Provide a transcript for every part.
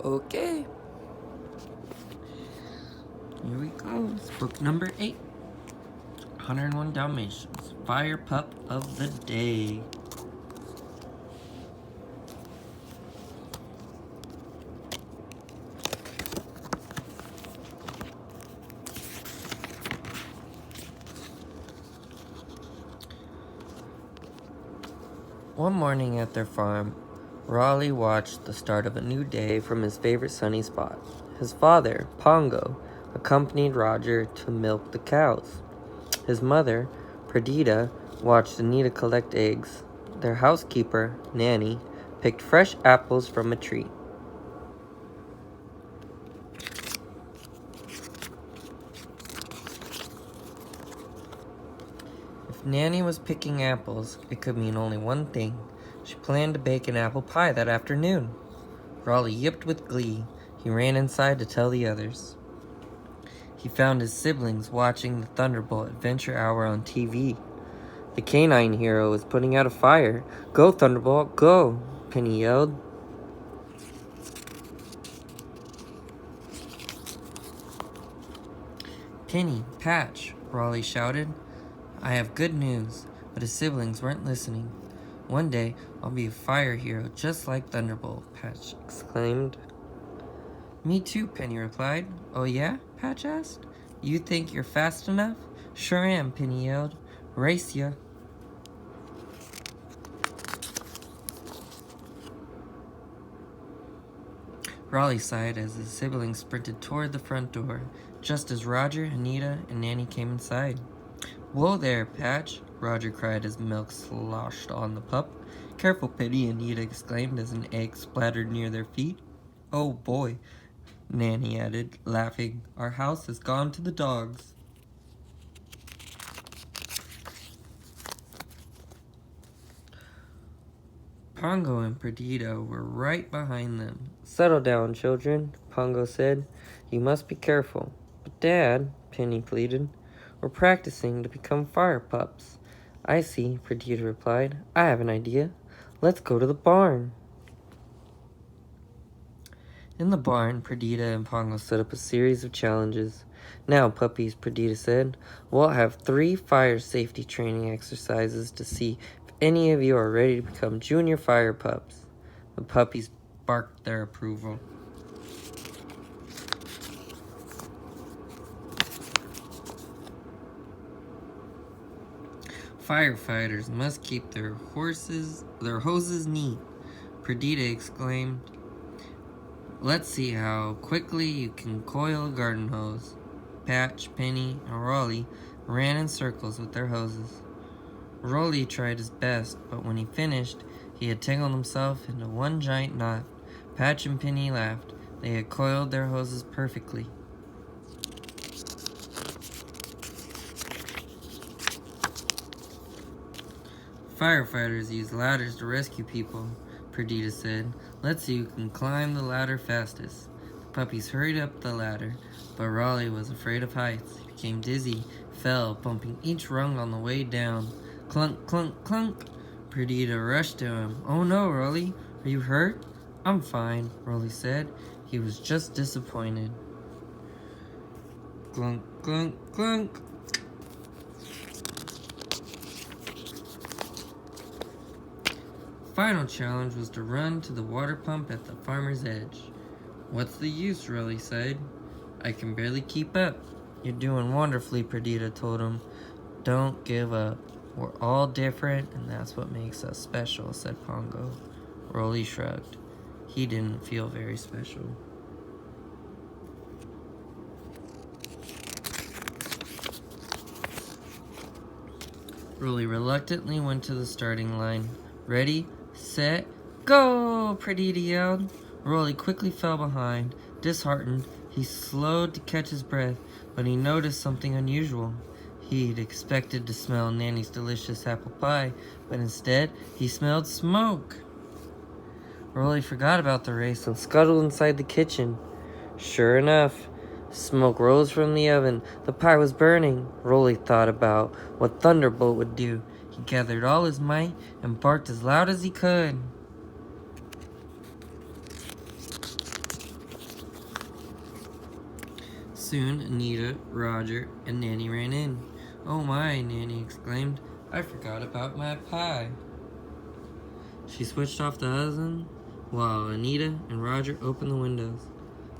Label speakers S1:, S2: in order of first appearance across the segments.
S1: Okay. Here we go. It's book number 8. 101 Dalmatians. Fire Pup of the Day. One morning at their farm, Raleigh watched the start of a new day from his favorite sunny spot. His father, Pongo, accompanied Roger to milk the cows. His mother, Perdita, watched Anita collect eggs. Their housekeeper, Nanny, picked fresh apples from a tree. If Nanny was picking apples, it could mean only one thing. She planned to bake an apple pie that afternoon. Raleigh yipped with glee. He ran inside to tell the others. He found his siblings watching the Thunderbolt Adventure Hour on TV. The canine hero was putting out a fire. "Go, Thunderbolt, go!" Penny yelled. "Penny, Patch," Raleigh shouted. "I have good news." But his siblings weren't listening. "One day, I'll be a fire hero just like Thunderbolt," Patch exclaimed. "Me too," Penny replied. "Oh yeah?" Patch asked. "You think you're fast enough?" "Sure am," Penny yelled. "Race ya." Raleigh sighed as his siblings sprinted toward the front door, just as Roger, Anita, and Nanny came inside. "Whoa there, Patch," Roger cried as milk sloshed on the pup. "Careful, Penny," Anita exclaimed as an egg splattered near their feet. "Oh boy," Nanny added, laughing. "Our house has gone to the dogs." Pongo and Perdita were right behind them. "Settle down, children," Pongo said. "You must be careful." "But Dad," Penny pleaded, "we're practicing to become fire pups." "I see," Perdita replied. "I have an idea. Let's go to the barn." In the barn, Perdita and Pongo set up a series of challenges. "Now, puppies," Perdita said, "we'll have 3 fire safety training exercises to see if any of you are ready to become junior fire pups." The puppies barked their approval. "Firefighters must keep their hoses neat," Perdita exclaimed. "Let's see how quickly you can coil a garden hose." Patch, Penny, and Raleigh ran in circles with their hoses. Raleigh tried his best, but when he finished, he had tangled himself into one giant knot. Patch and Penny laughed. They had coiled their hoses perfectly. "Firefighters use ladders to rescue people," Perdita said. "Let's see who can climb the ladder fastest." The puppies hurried up the ladder, but Raleigh was afraid of heights. He became dizzy, fell, bumping each rung on the way down. Clunk, clunk, clunk! Perdita rushed to him. "Oh no, Raleigh, are you hurt?" "I'm fine," Raleigh said. He was just disappointed. Clunk, clunk, clunk! Final challenge was to run to the water pump at the farmer's edge. "What's the use?" Raleigh said. "I can barely keep up." "You're doing wonderfully," Perdita told him. "Don't give up. We're all different, and that's what makes us special," said Pongo. Raleigh shrugged. He didn't feel very special. Raleigh reluctantly went to the starting line. "Ready, set, go!" Perdita yelled. Raleigh quickly fell behind. Disheartened, he slowed to catch his breath, but he noticed something unusual. He'd expected to smell Nanny's delicious apple pie, but instead, he smelled smoke. Raleigh forgot about the race and scuttled inside the kitchen. Sure enough, smoke rose from the oven. The pie was burning. Raleigh thought about what Thunderbolt would do. He gathered all his might and barked as loud as he could. Soon, Anita, Roger, and Nanny ran in. "Oh my," Nanny exclaimed. "I forgot about my pie." She switched off the oven while Anita and Roger opened the windows.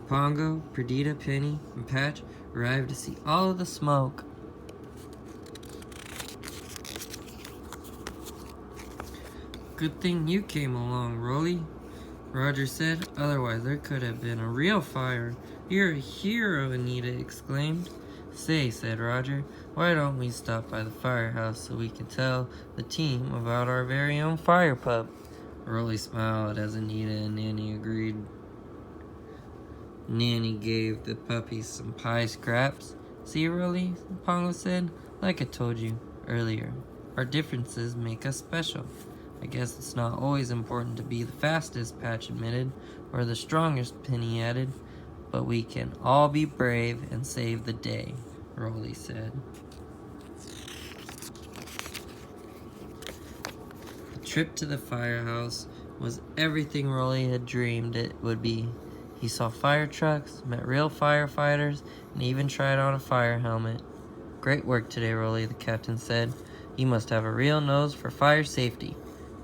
S1: Pongo, Perdita, Penny, and Patch arrived to see all of the smoke. "Good thing you came along, Rolly," Roger said. "Otherwise there could have been a real fire." "You're a hero," Anita exclaimed. "Say," said Roger, "why don't we stop by the firehouse so we can tell the team about our very own fire pup?" Rolly smiled as Anita and Nanny agreed. Nanny gave the puppy some pie scraps. "See, Rolly," Pongo said, "like I told you earlier, our differences make us special." "I guess it's not always important to be the fastest," Patch admitted, "or the strongest," Penny added. "But we can all be brave and save the day," Rolly said. The trip to the firehouse was everything Rolly had dreamed it would be. He saw fire trucks, met real firefighters, and even tried on a fire helmet. "Great work today, Rolly," the captain said. "You must have a real nose for fire safety."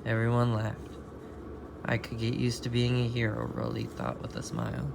S1: Everyone laughed. "I could get used to being a hero," Rolly thought with a smile.